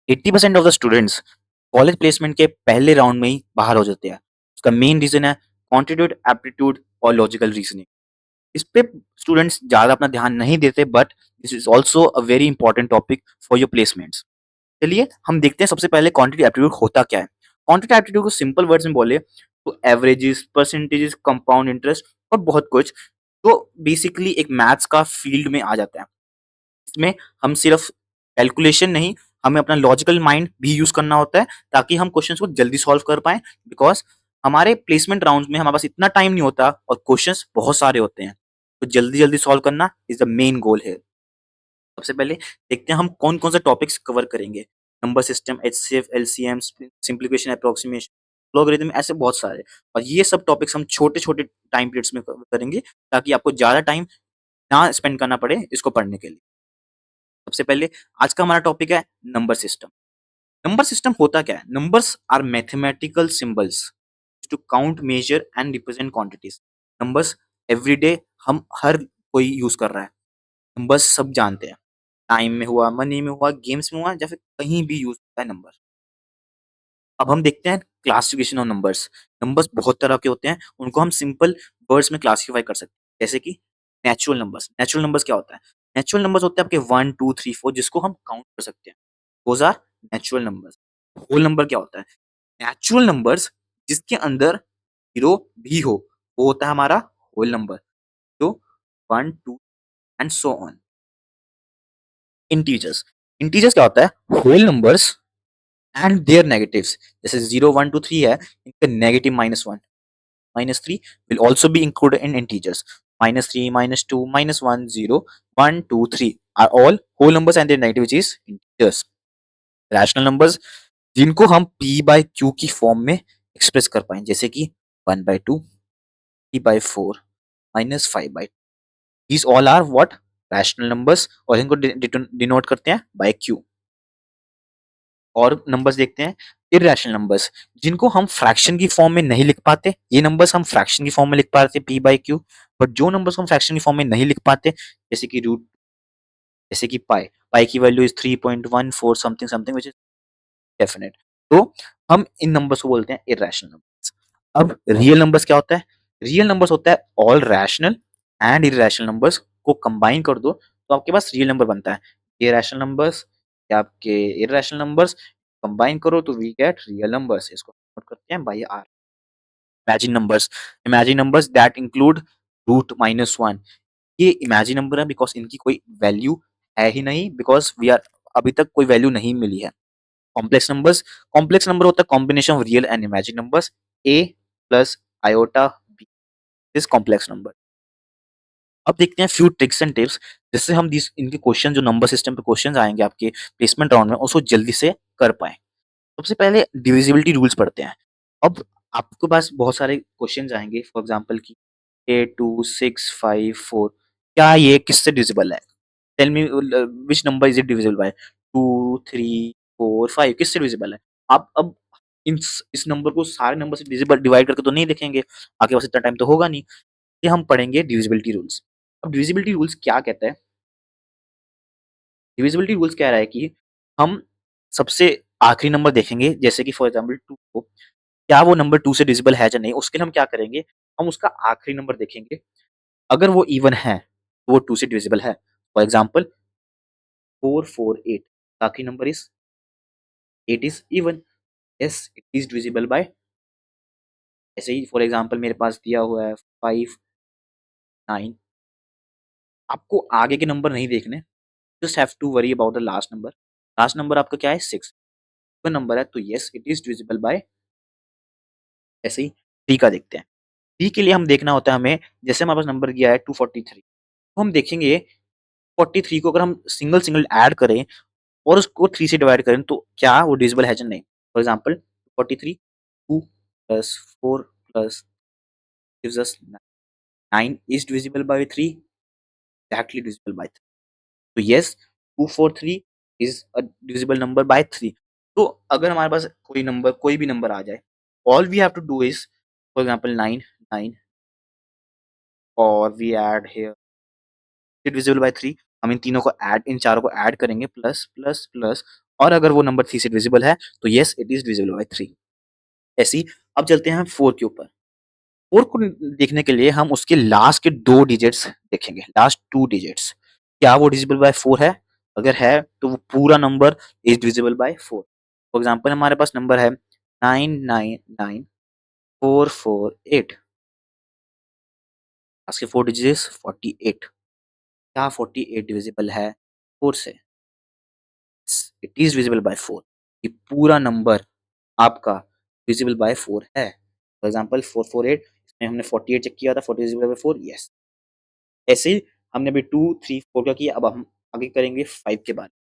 80% of the students college placement के पहले round में ही बाहर हो जाते हैं। उसका मेन रीजन है क्वांटिट्यूड, एप्टीट्यूड और लॉजिकल रीजनिंग। इस पे स्टूडेंट्स ज़्यादा अपना ध्यान नहीं देते, but this is also a very important topic for your placements. चलिए हम देखते हैं सबसे पहले क्वांटिटी एप्टीट्यूड होता क्या है। क्वांटिटी एप्टीट्यूड को सिंपल वर्ड्स में बोले तो एवरेजेस, परसेंटेजेस, कंपाउंड इंटरेस्ट और बहुत कुछ। तो बेसिकली एक मैथ्स का फील्ड में आ जाता है। इसमें हम सिर्फ कैलकुलेशन नहीं, हमें अपना लॉजिकल माइंड भी यूज करना होता है ताकि हम क्वेश्चंस को जल्दी सॉल्व कर पाएं। बिकॉज हमारे प्लेसमेंट राउंड्स में हमारे पास इतना टाइम नहीं होता और क्वेश्चंस बहुत सारे होते हैं, तो जल्दी जल्दी सॉल्व करना इज द मेन गोल है। सबसे पहले देखते हैं हम कौन कौन से टॉपिक्स कवर करेंगे। Number system, HCF, LCM, simplification, approximation, logarithm, ऐसे बहुत सारे। और ये सब टॉपिक्स हम छोटे छोटे टाइम पीरियड्स में cover करेंगे ताकि आपको ज्यादा टाइम ना स्पेंड करना पड़े इसको पढ़ने के लिए। सबसे पहले आज का हमारा टॉपिक है नंबर सिस्टम। नंबर सिस्टम होता क्या है? Numbers are mathematical symbols to count, measure and represent quantities. Numbers everyday हम हर कोई यूज कर रहा है, नंबर्स सब जानते हैं। टाइम में हुआ, मनी में हुआ, गेम्स में हुआ, या फिर कहीं भी यूज होता है नंबर। अब हम देखते हैं क्लासिफिकेशन ऑफ नंबर्स। नंबर्स बहुत तरह के होते हैं, उनको हम सिंपल वर्ड्स में क्लासिफाई कर सकते हैं, जैसे कि नेचुरल नंबर्स। नेचुरल नंबर्स क्या होता है? नेचुरल नंबर्स होते हैं आपके 1 2 3 4, जिसको हम काउंट कर सकते हैं। Those are natural numbers. Whole number क्या होता है? नेचुरल नंबर्स जिसके अंदर जीरो भी हो, वो होता है हमारा होल नंबर। तो 1 2 and so on. Integers, integers क्या होता है? Whole numbers and there negatives. जैसे 0 1 2 3 है, इनका negative -1 -3 will also be included in integers. -3, -2, -1, 0, 1 2 3 are all whole numbers and their negative, which is integers. Rational numbers जिनको हम p bye q की form में एक्सप्रेस कर पाए, जैसे कि 1/2, 3/4, -5/2। These all are what? Rational numbers, और इनको डिनोट करते हैं बाय q। और नंबर्स देखते हैं इरेशनल नंबर्स, जिनको हम फ्रैक्शन की फॉर्म में नहीं लिख पाते। ये नंबर्स हम फ्रैक्शन की फॉर्म में लिख पाते p बाई क्यू, बट जो नंबर्स हम फ्रैक्शन की फॉर्म में नहीं लिख पाते, जैसे कि रूट, जैसे कि पाई, पाई की value is 3.14 something something which is definite. तो हम इन नंबर्स को बोलते हैं इरेशनल नंबर्स। अब रियल नंबर्स क्या होता है? रियल नंबर्स होता है all rational and irrational numbers को कंबाइन कर दो तो आपके पास रियल नंबर बनता है। इरेशनल नंबर्स या आपके इरेशनल नंबर्स कंबाइन करो तो वी गेट रियल नंबर्स। इसको नोट करते हैं by R. Imagine numbers, imagine numbers that include root -1। ये इमेजिन नंबर है बिकॉज इनकी कोई वैल्यू है ही नहीं, बिकॉज वी आर अभी तक कोई वैल्यू नहीं मिली है। कॉम्प्लेक्स नंबर्स, कॉम्प्लेक्स नंबर होता है combination of real and imagine numbers. A plus iota b is complex number. अब देखते हैं फ्यू ट्रिक्स एंड टिप्स जिससे हम दिस इनके क्वेश्चन, जो नंबर सिस्टम पे क्वेश्चंस आएंगे आपके प्लेसमेंट राउंड में, उसको जल्दी से कर पाए। सबसे पहले डिविजिबिलिटी रूल्स पढ़ते हैं। अब आपके पास बहुत सारे क्वेश्चंस आएंगे, फॉर एग्जांपल की 8 2 6 5 4, क्या ये किससे डिविजिबल है? Tell me which number is it divisible by? 2 3 4 5 किससे डिविजिबल है? आप अब इस नंबर को सारे नंबर से डिविजिबल डिवाइड करके तो नहीं लिखेंगे, आपके पास इतना टाइम तो होगा नहीं। ये हम पढ़ेंगे डिविजिबिलिटी रूल्स। अब डिविजिबिलिटी रूल्स क्या कहता है? डिविजिबिलिटी रूल्स कह रहा है कि हम सबसे आखिरी नंबर देखेंगे, जैसे कि फॉर एग्जांपल 2 को, क्या वो नंबर 2 से डिविजिबल है या नहीं, उसके लिए हम क्या करेंगे? हम उसका आखिरी नंबर देखेंगे। अगर वो इवन है तो वो 2 से डिविजिबल है। फॉर एग्जांपल 4 4 8, आखिरी number is 8 is even, yes it is divisible by. ऐसे ही फॉर एग्जांपल मेरे पास दिया हुआ है 5 9। आपको आगे के नंबर नहीं देखने, just have to worry about the last number. Last number आपका क्या है? 6 नंबर है, तो yes it is divisible by. ऐसे ही 3 का देखते हैं। 3 के लिए हम देखना होता है हमें, जैसे हमारे पास नंबर दिया है 243, तो हम देखेंगे 43 को अगर हम सिंगल सिंगल ऐड करें और उसको 3 से डिवाइड करें तो क्या वो डिविजिबल है या नहीं। For example 43, 2 plus 4 plus gives us 9 is divisible by 3, exactly divisible by 3। तो yes 243 is a divisible number by 3। तो अगर हमारे पास कोई नंबर, कोई भी नंबर आ जाए, all we have to do is, for example 9 9 और we add here divisible by 3। हम इन तीनों को ऐड, इन चारों को ऐड करेंगे, प्लस प्लस प्लस, और अगर वो नंबर 3 से डिविजिबल है तो yes it is divisible by 3। ऐसे ही अब चलते हैं 4 के ऊपर। 4 को देखने के लिए हम उसके लास्ट के 2 डिजिट्स देखेंगे, लास्ट 2 डिजिट्स। क्या वो डिविजिबल बाय 4 है? अगर है तो वो पूरा number is divisible by 4। For example हमारे पास नंबर है 999448, इसके 4 डिजिट्स 48। क्या 48 डिविजिबल है 4 से? It is divisible by 4। ये पूरा नंबर आपका डिविजिबल बाय 4 है। फॉर एग्जांपल 448, इसमें हमने 48 चेक किया था, 40 डिविजिबल बाय 4, यस। ऐसे ही हमने अभी 2 3 4 का किया, अब हम आगे करेंगे 5 के बारे में।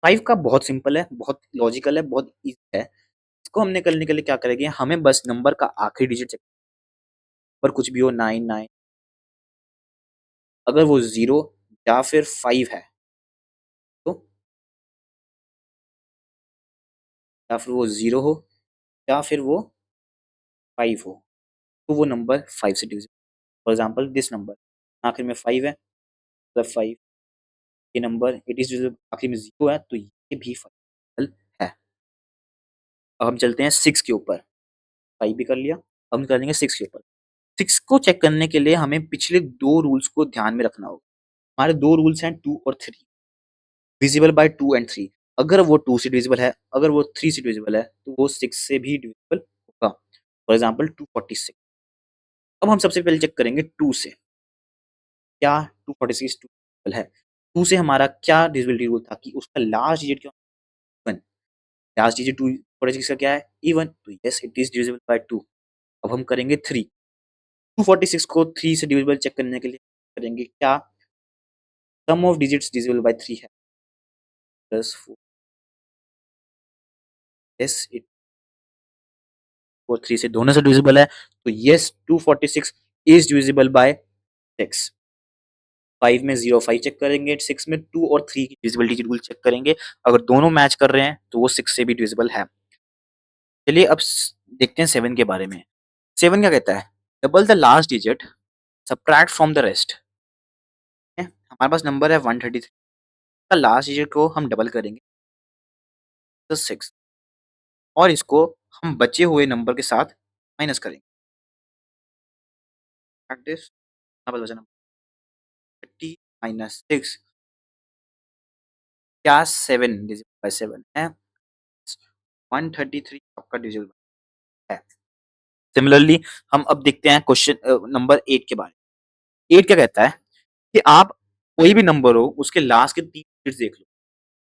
5 का बहुत सिंपल है, बहुत लॉजिकल है, बहुत ईज़ी है। इसको हमने करने के लिए क्या करेंगे, हमें बस नंबर का आखिरी डिजिट चेक, पर कुछ भी हो 99, अगर वो 0 या फिर 5 है तो, या फिर वो 0 हो या फिर वो 5 हो, तो वो नंबर 5 से divisible. For example this number आखिर में 5 है, मतलब 5, ये नंबर इट इज़ डिविजिबल, आखिर में 0 है तो ये भी 5 है। अब हम चलते हैं 6 के ऊपर। 5 भी कर लिया, अब हम करेंगे 6 के ऊपर। 6 को चेक करने के लिए हमें पिछले 2 रूल्स को ध्यान में रखना होगा। हमारे 2 रूल्स हैं 2 और 3, डिविजिबल बाय 2 एंड 3। अगर वो 2 से डिविजिबल है, अगर वो 3 से डिविजिबल है, तो वो 6 से भी डिविजिबल होगा। For example 246। अब हम सबसे पहले चेक करेंगे 2 से, क्या 246 डिविजिबल है? 2 से हमारा क्या डिविजिबिलिटी रूल था कि उसका लास्ट डिजिट क्या, इवन। लास्ट डिजिट 246 का क्या है? इवन, तो yes it is divisible by 2। अब हम करेंगे 3। 246 को 3 से डिविजिबल चेक करने के लिए करेंगे क्या, सम ऑफ डिजिट्स डिविजिबल बाय 3 है, प्लस 4, यस इट, और 3 से दोनों से डिविजिबल है, तो यस 246 इज डिविजिबल बाय 6। 5 में 0 5 चेक करेंगे, 6 में 2 और 3 की डिविजिबिलिटी रूल चेक करेंगे। अगर दोनों मैच कर रहे हैं तो वो 6 से भी डिविजिबल है। चलिए अब देखते हैं 7 के बारे में। 7 क्या कहता है? Double the last digit, subtract from the rest. हमारे पास नंबर है 133 का लास्ट डिजिट को हम डबल करेंगे तो 6, और इसको हम बचे हुए नंबर के साथ माइनस करेंगे। प्रैक्टिस, डबल बचा नंबर 30 माइनस 6, क्या 7 डिजिट बाय 7 है, 133 आपका डिजिट है। सिमिलरली हम अब देखते हैं क्वेश्चन नंबर 8 के बारे में। 8 क्या कहता है कि आप कोई भी नंबर हो उसके लास्ट के 3 डिजिट्स देख लो।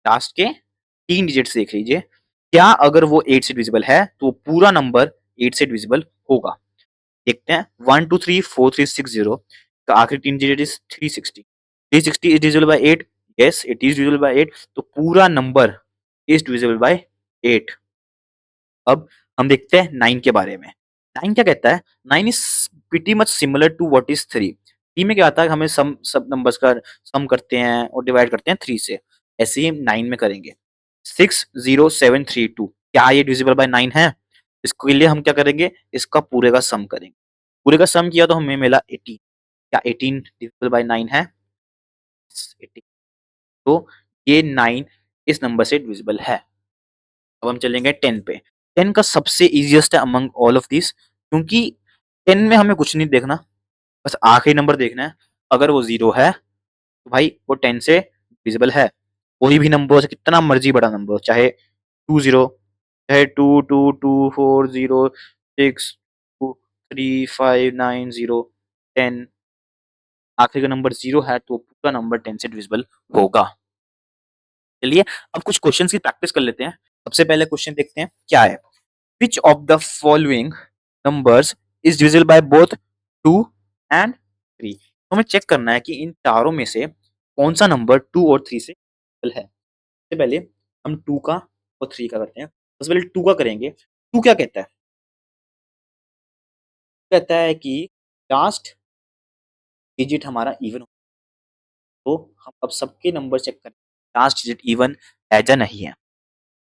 लास्ट के 3 डिजिट्स देख लीजिए। क्या अगर वो 8 से डिविजिबल है तो वो पूरा नंबर 8 से डिविजिबल होगा। देखते हैं 1 2 3 4 3 6 0 का आखिरी 3 digit is 360। 360 is divisible bye 8, yes it is divisible bye 8, तो पूरा नंबर इज डिविजिबल बाय 8। अब हम देखते हैं 9 के बारे में। 9 क्या कहता है? 9 is pretty much similar to what is 3। 3 में क्या आता है, हमें सम सब नंबर्स का सम करते हैं और डिवाइड करते हैं 3 से। ऐसे ही 9 में करेंगे। 60732, क्या ये डिविजिबल बाय 9 है? इसके लिए हम क्या करेंगे, इसका पूरे का सम करेंगे। पूरे का सम किया तो हमें मिला 18। क्या 18 डिविजिबल बाय 9 है? 18, तो ये 9 इस नंबर से डिविजिबल है। अब हम चलेंगे 10 पे। 10 का सबसे ईज़िएस्ट है अमंग ऑल ऑफ दिस, क्योंकि 10 में हमें कुछ नहीं देखना, बस आखिरी नंबर देखना है। अगर वो 0 है, तो भाई वो 10 से डिविजिबल है। कोई भी नंबर हो, कितना मर्ज़ी बड़ा नंबर हो, चाहे 20, चाहे 22240 6 2 3 5 9 0 10, आखिरी का नंबर 0 है तो पूरा नंबर 10 से डिविजिबल होगा। चलिए अब कुछ क्वेश्चंस की प्रैक्टिस कर लेते हैं। सबसे पहले क्वेश्चन देखते हैं क्या है। Which of the following numbers is divisible by both 2 and 3? तो हमें चेक करना है कि इन चारों में से कौन सा नंबर 2 और 3 से divisible है। सबसे पहले हम 2 का और 3 का करते हैं। सबसे पहले 2 का करेंगे। 2 क्या कहता है? कहता है कि लास्ट डिजिट हमारा इवन हो, तो हम अब सबके नंबर चेक करें लास्ट डिजिट इवन है या नहीं है।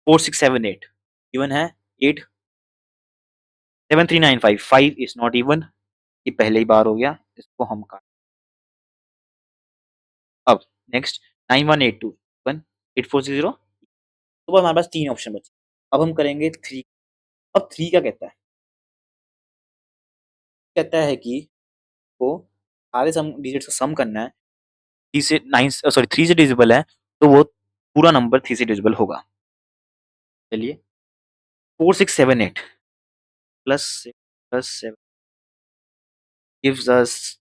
4 6 7 8 इवन है, 8 7 3 9 5 5 इज नॉट इवन, ये पहले ही बार हो गया, इसको हम काट। अब नेक्स्ट 9182 1 8400 तो बस हमारे पास 3 ऑप्शन बचे। अब हम करेंगे 3। अब 3 क्या कहता है? कहता है कि को सारे सम डिजिट्स का सम करना है। 3 से 9 सॉरी 3 से डिविजिबल है, तो वो पूरा नंबर 3 से डिविजिबल होगा। चलिए 4 6 7 8 plus 6 plus 7 gives us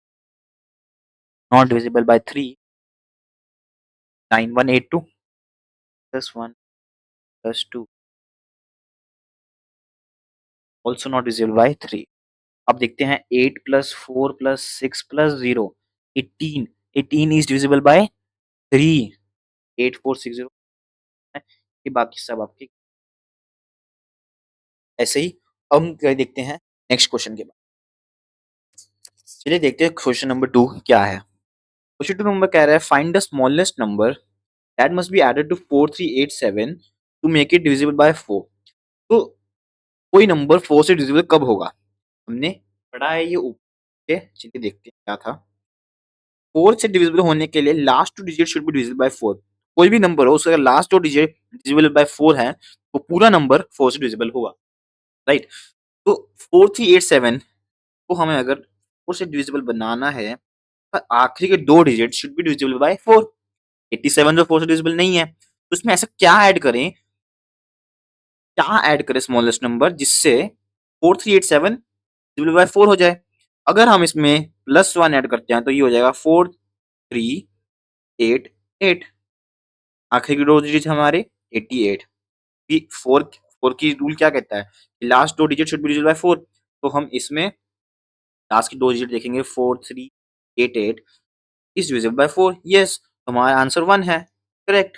not divisible by 3, 9 1 8 2 plus 1 plus 2 also not divisible by 3। अब देखते हैं 8 plus 4 plus 6 plus 0 18। 18 is divisible by 3। 8 4 6 0 है। ये बाकी सब आपके ऐसे ही। अब हम देखते हैं नेक्स्ट क्वेश्चन के बाद। चलिए देखते हैं क्वेश्चन नंबर 2 क्या है। क्वेश्चन 2 नंबर कह रहा है find the smallest number that must be added to 4387 to make it divisible by 4। तो कोई नंबर 4 से डिविजिबल कब होगा? हमने पढ़ा है ये ऊपर। चलिए देखते हैं क्या था। 4 से डिविजिबल होने के लिए last two digit should be divisible by 4। कोई भी नंबर हो उसका last two digit divisible by 4 है तो पूरा नंबर 4 से डिविजिबल होगा, राइट। तो 4387 को हमें अगर 4 से डिविजिबल बनाना है तो आखिरी के 2 digit should be divisible by 4। 87 जो 4 से डिविजिबल नहीं है तो इसमें ऐसा क्या ऐड करें स्मॉलेस्ट नंबर जिससे 4387 डिविजिबल बाय 4 हो जाए। अगर हम इसमें +1 ऐड करते हैं तो ये हो जाएगा 4388। आखिरी के 2 डिजिट हमारे 88। कि 4 की रूल क्या कहता है? Last 2 digit should be divisible by 4। तो हम इसमें लास्ट की 2 डिजिट देखेंगे 4388 इज डिविजिबल बाय 4। यस, हमारा आंसर 1 है, करेक्ट।